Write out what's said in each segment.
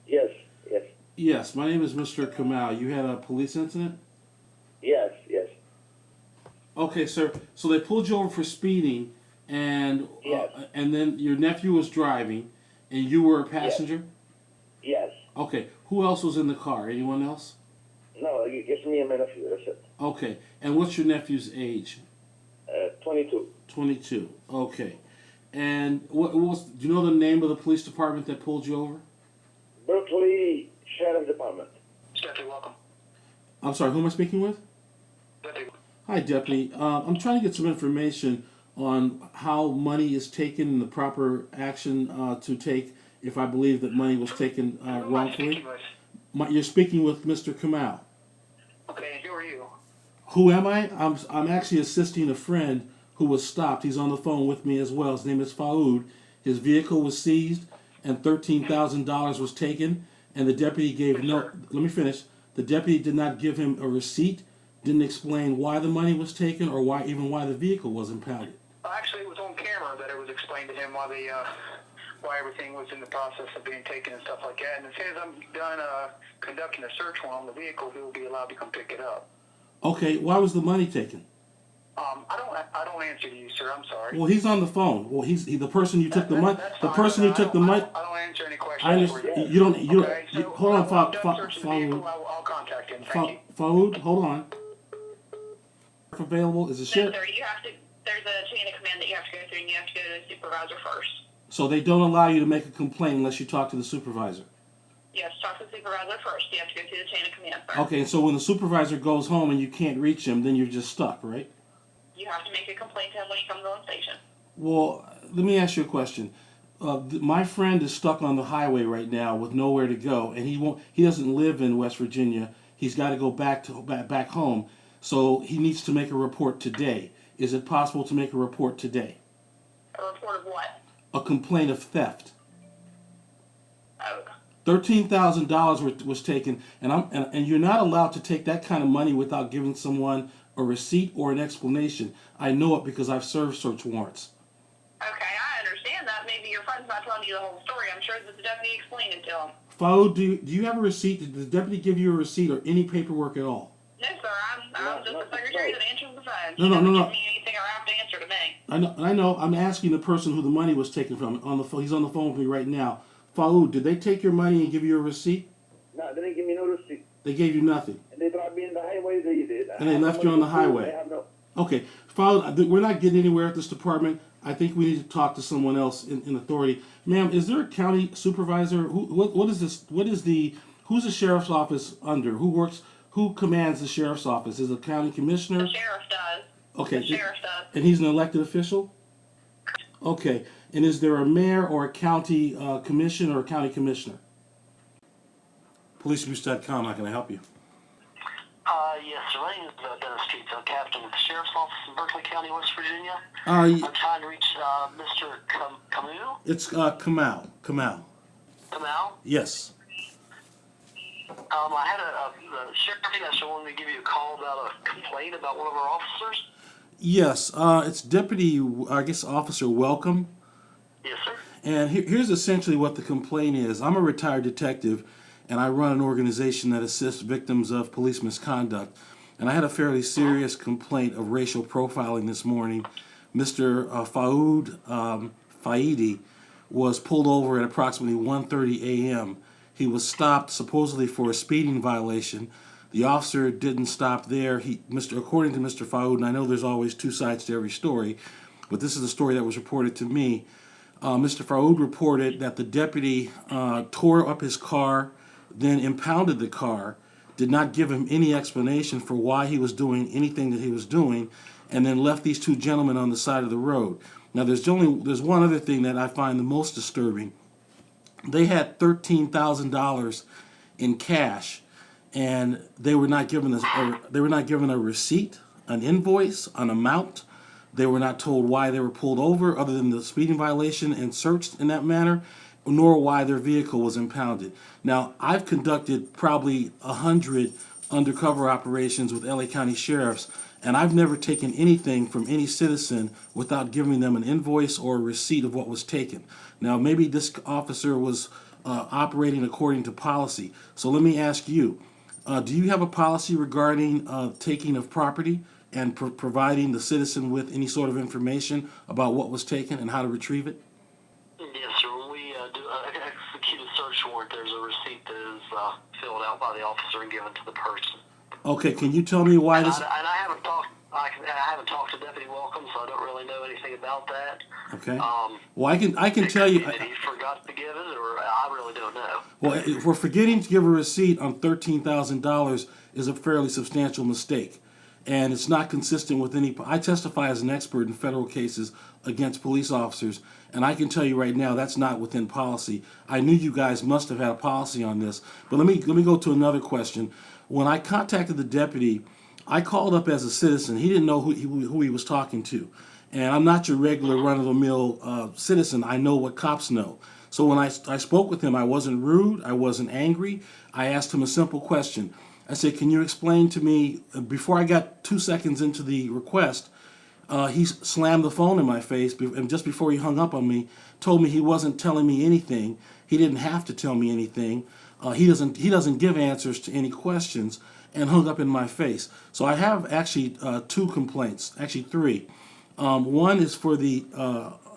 Yes, yes, Yes, my name is Mr. Kamal. You had a police incident? yes, yes, Okay, sir. So they pulled you over for speeding, and yes, and then your nephew was driving, and you were a yes, passenger. yes. Okay. Who else was in the car? Anyone else? No, just me and my nephew, that's it. Okay. And what's your nephew's age? 22. 22. Okay. And what was? Do you know the name of the police department that pulled you over? Berkeley Sheriff Department. Deputy, welcome. I'm sorry. Who am I speaking with? Deputy. Hi, Deputy. I'm trying to get some information on how money is taken and the proper action to take if I believe that money was taken Who am I wrongfully. speaking with? You're speaking with Mr. Kamal. Okay, who are you? Who am I? I'm actually assisting a friend who was stopped. He's on the phone with me as well. His name is Faoud. His vehicle was seized and $13,000 was taken. And the deputy gave no. Let me finish. The deputy did not give him a receipt. Didn't explain why the money was taken or why the vehicle was impounded. Actually, it was on camera that it was explained to him why everything was in the process of being taken and stuff like that. And as soon as I'm done conducting a search warrant on the vehicle, he will be allowed to come pick it up. Okay, why was the money taken? I don't answer to you, sir. I'm sorry. Well, he's on the phone. Well, he's the person you took the money. That's The fine, person but you took the money. I don't answer any questions. I for understand. you. You don't. Okay, so Hold on, when I'm done searching the vehicle, Faoud. I'll contact him. Thank you. Faoud, hold on. Available is a No, sheriff. sir, you have to, there's a chain of command that you have to go through, and you have to go to the supervisor first. So they don't allow you to make a complaint unless you talk to the supervisor. You have to talk to the supervisor first. You have to go through the chain of command first. Okay, so when the supervisor goes home and you can't reach him, then you're just stuck, right? You have to make a complaint to him when he comes on station. Well, let me ask you a question. My friend is stuck on the highway right now with nowhere to go, and he doesn't live in West Virginia. He's got to go back home, so he needs to make a report today. Is it possible to make a report today? A report of what? A complaint of theft. Oh, $13,000 was taken, and you're not allowed to take that kind of money without giving someone a receipt or an explanation. I know it because I've served search warrants. okay, I understand that. Maybe your friend's not telling you the whole story. I'm sure that the deputy explained it to him. Faoud, do you have a receipt? Did the deputy give you a receipt or any paperwork at all? No, sir, I'm just a secretary that answers the phone. No, He no, doesn't no, no. give me anything or have to answer to me. I know. I'm asking the person who the money was taken from on the phone. He's on the phone with me right now. Faoud, did they take your money and give you a receipt? No, they didn't give me no receipt. They gave you nothing. And they dropped me in the highway, they did. And they left you on the highway. I have no... Okay, Faoud, we're not getting anywhere at this department. I think we need to talk to someone else in authority. Ma'am, is there a county supervisor? What is this? Who's the sheriff's office under? Who commands the sheriff's office? Is it a county commissioner? The sheriff does. Okay. The sheriff does. And he's an elected official? Okay. And is there a mayor or a county commission or a county commissioner? PoliceBoost.com, how can I help you? Yes, sir. My name is Dennis Street, captain of the sheriff's office in Berkeley County, West Virginia. I'm trying to reach Mr. Camus. It's Kamal. Kamal? Yes. I had the sheriff actually wanted me to give you a call about a complaint about one of our officers. Yes, it's Deputy, I guess, Officer Welcome. Yes, sir. And here's essentially what the complaint is. I'm a retired detective, and I run an organization that assists victims of police misconduct. And I had a fairly serious complaint of racial profiling this morning. Mr. Faoud Faidi was pulled over at approximately 1:30 a.m. He was stopped supposedly for a speeding violation. The officer didn't stop there. According to Mr. Faoud, and I know there's always two sides to every story, but this is the story that was reported to me. Mr. Faoud reported that the deputy tore up his car, then impounded the car, did not give him any explanation for why he was doing anything that he was doing, and then left these two gentlemen on the side of the road. Now, there's one other thing that I find the most disturbing. They had $13,000 in cash, and they were not given a receipt, an invoice, an amount. They were not told why they were pulled over, other than the speeding violation and searched in that manner, nor why their vehicle was impounded. Now, I've conducted probably 100 undercover operations with LA County Sheriffs, and I've never taken anything from any citizen without giving them an invoice or a receipt of what was taken. Now, maybe this officer was operating according to policy. So let me ask you, do you have a policy regarding taking of property and providing the citizen with any sort of information about what was taken and how to retrieve it? Yes, sir. When we do execute a search warrant, there's a receipt that is filled out by the officer and given to the person. Okay, can you tell me why this? And I haven't talked. I haven't talked to Deputy Welcome, so I don't really know anything about that. Okay. Well, I can tell you. That he forgot to give it, or I really don't know. Well, if we're forgetting to give a receipt on $13,000 is a fairly substantial mistake, and it's not consistent with any. I testify as an expert in federal cases against police officers, and I can tell you right now that's not within policy. I knew you guys must have had a policy on this, but let me go to another question. When I contacted the deputy, I called up as a citizen. He didn't know who he was talking to. And I'm not your regular run-of-the-mill citizen. I know what cops know. So when I spoke with him, I wasn't rude. I wasn't angry. I asked him a simple question. I said, can you explain to me, before I got 2 seconds into the request, he slammed the phone in my face, and just before he hung up on me, told me he wasn't telling me anything. He didn't have to tell me anything. He doesn't give answers to any questions, and hung up in my face. So I have actually 2 complaints, actually 3. One is for the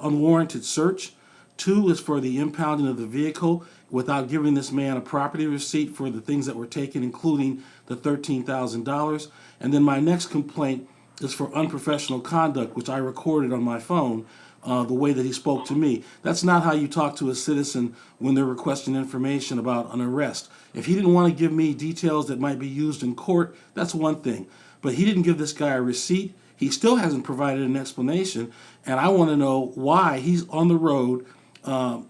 unwarranted search. 2 is for the impounding of the vehicle without giving this man a property receipt for the things that were taken, including the $13,000. And then my next complaint is for unprofessional conduct, which I recorded on my phone, the way that he spoke to me. That's not how you talk to a citizen when they're requesting information about an arrest. If he didn't want to give me details that might be used in court, that's one thing. But he didn't give this guy a receipt. He still hasn't provided an explanation, and I want to know why he's on the road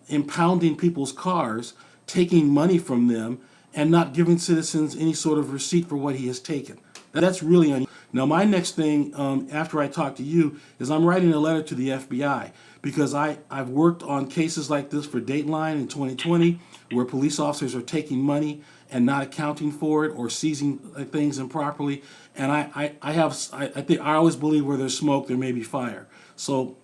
impounding people's cars, taking money from them, and not giving citizens any sort of receipt for what he has taken. That's really unusual. Now, my next thing, after I talk to you, is I'm writing a letter to the FBI because I've worked on cases like this for Dateline in 2020 where police officers are taking money and not accounting for it or seizing things improperly. And I think I always believe where there's smoke, there may be fire. So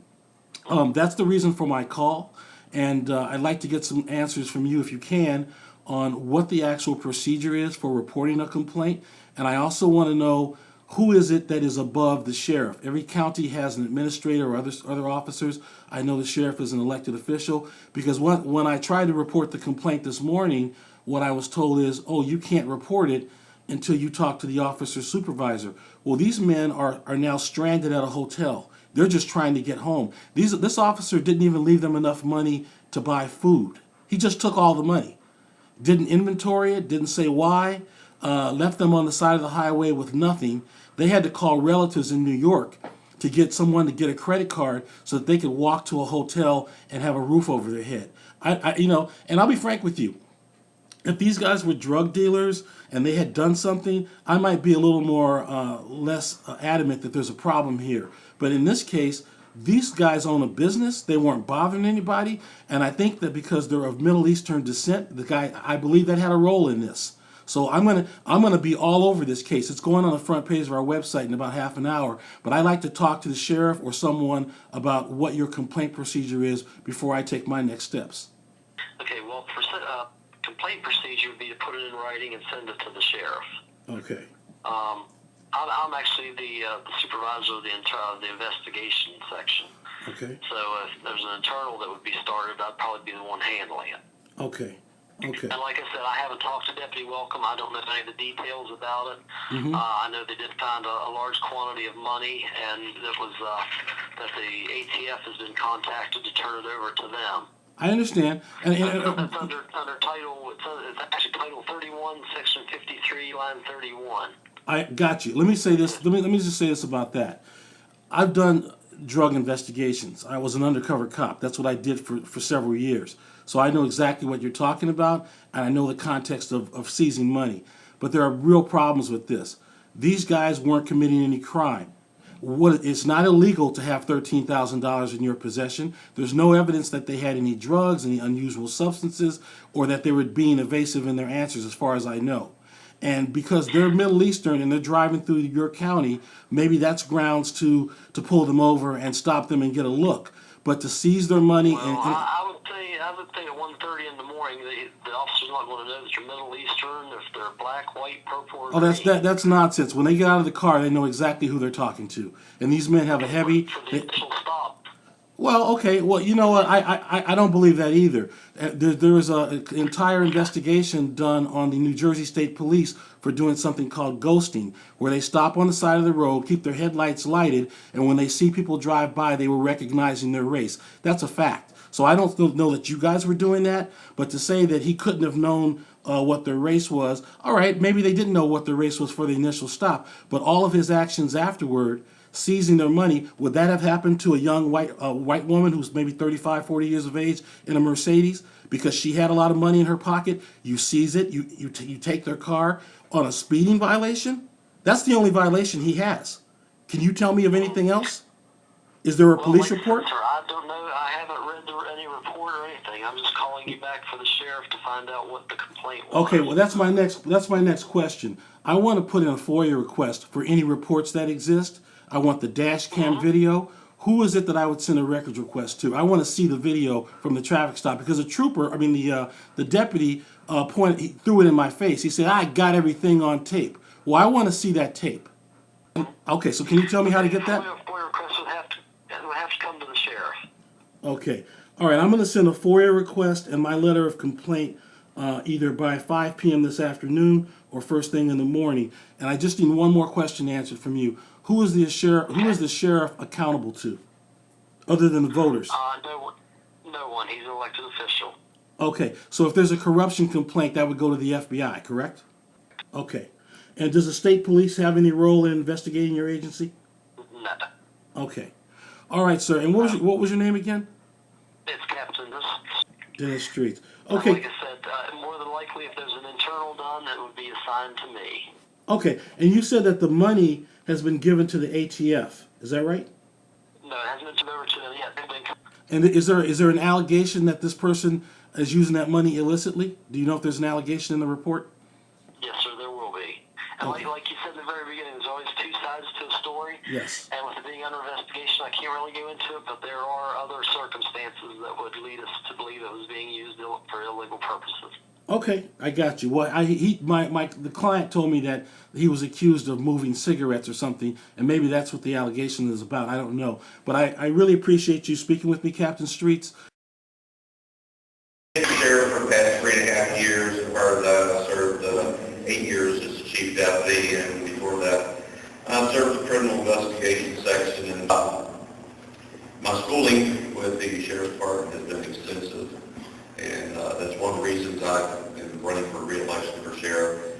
that's the reason for my call. And I'd like to get some answers from you, if you can, on what the actual procedure is for reporting a complaint. And I also want to know who is it that is above the sheriff. Every county has an administrator or other officers. I know the sheriff is an elected official because when I tried to report the complaint this morning, what I was told is, oh, you can't report it until you talk to the officer supervisor. Well, these men are now stranded at a hotel. They're just trying to get home. This officer didn't even leave them enough money to buy food. He just took all the money. Didn't inventory it, didn't say why, left them on the side of the highway with nothing. They had to call relatives in New York to get someone to get a credit card so that they could walk to a hotel and have a roof over their head. And I'll be frank with you. If these guys were drug dealers and they had done something, I might be a little more less adamant that there's a problem here. But in this case, these guys own a business. They weren't bothering anybody. And I think that because they're of Middle Eastern descent, the guy, I believe that had a role in this. So I'm gonna be all over this case. It's going on the front page of our website in about half an hour. But I'd like to talk to the sheriff or someone about what your complaint procedure is before I take my next steps. Okay, well, complaint procedure would be to put it in writing and send it to the sheriff. Okay. I'm actually the supervisor of the investigation section. Okay. So if there's an internal that would be started, I'd probably be the one handling it. Okay. Okay. And like I said, I haven't talked to Deputy Welcome. I don't know any of the details about it. Mm-hmm. I know they did find a large quantity of money, and that the ATF has been contacted to turn it over to them. I understand. And that's under title. It's actually Title 31, Section 53, Line 31. I got you. Let me say this. Let me just say this about that. I've done drug investigations. I was an undercover cop. That's what I did for several years. So I know exactly what you're talking about, and I know the context of seizing money. But there are real problems with this. These guys weren't committing any crime. It's not illegal to have $13,000 in your possession. There's no evidence that they had any drugs, any unusual substances, or that they were being evasive in their answers, as far as I know. And because they're Middle Eastern and they're driving through your county, maybe that's grounds to pull them over and stop them and get a look. But to seize their money Well, I would think at 1:30 in the morning, the officer's not going to know that you're Middle Eastern, if they're black, white, purple, or green. That's nonsense. When they get out of the car, they know exactly who they're talking to. And these men have a heavy. For the initial stop. Well, okay. Well, you know what? I don't believe that either. There was an entire investigation done on the New Jersey State Police for doing something called ghosting, where they stop on the side of the road, keep their headlights lighted, and when they see people drive by, they were recognizing their race. That's a fact. So I don't know that you guys were doing that, but to say that he couldn't have known what their race was, all right, maybe they didn't know what their race was for the initial stop, but all of his actions afterward, seizing their money, would that have happened to a young white woman who's maybe 35, 40 years of age in a Mercedes because she had a lot of money in her pocket? You seize it, you take their car on a speeding violation? That's the only violation he has. Can you tell me of anything else? Is there a police report? Sir, I don't know. I haven't read any report or anything. I'm just calling you back for the sheriff to find out what the complaint was. Okay, well that's my next question. I want to put in a FOIA request for any reports that exist. I want the dash cam video. Who is it that I would send a records request to? I want to see the video from the traffic stop because the deputy he threw it in my face. He said, "I got everything on tape." Well, I want to see that tape. Okay, so can you tell me how to get that? FOIA request would have to come to the sheriff. Okay. All right, I'm going to send a FOIA request and my letter of complaint either by 5 p.m. this afternoon or first thing in the morning. And I just need one more question answered from you. Who is the sheriff accountable to, other than the voters? No one. He's an elected official. Okay, so if there's a corruption complaint, that would go to the FBI, correct? Okay. And does the state police have any role in investigating your agency? No. Okay. All right, sir. And what was your name again? It's Captain Dennis Streets. Okay. Like I said, more than likely, if there's an internal done, it would be assigned to me. Okay. And you said that the money has been given to the ATF. Is that right? No, it hasn't been turned over to them yet. And is there an allegation that this person is using that money illicitly? Do you know if there's an allegation in the report? Yes, sir, there will be. And Okay. like you said in the very beginning, there's always two sides to a story. Yes. And with it being under investigation, I can't really go into it, but there are other circumstances that would lead us to believe it was being used for illegal purposes. Okay, I got you. Well, the client told me that he was accused of moving cigarettes or something, and maybe that's what the allegation is about. I don't know. But I really appreciate you speaking with me, Captain Streets. Sheriff for the past 3.5 years. Prior to that, I served 8 years as the chief deputy, and before that, I served the criminal investigation section. And my schooling with the sheriff's department has been extensive, and that's one of the reasons I've been running for re-election for sheriff.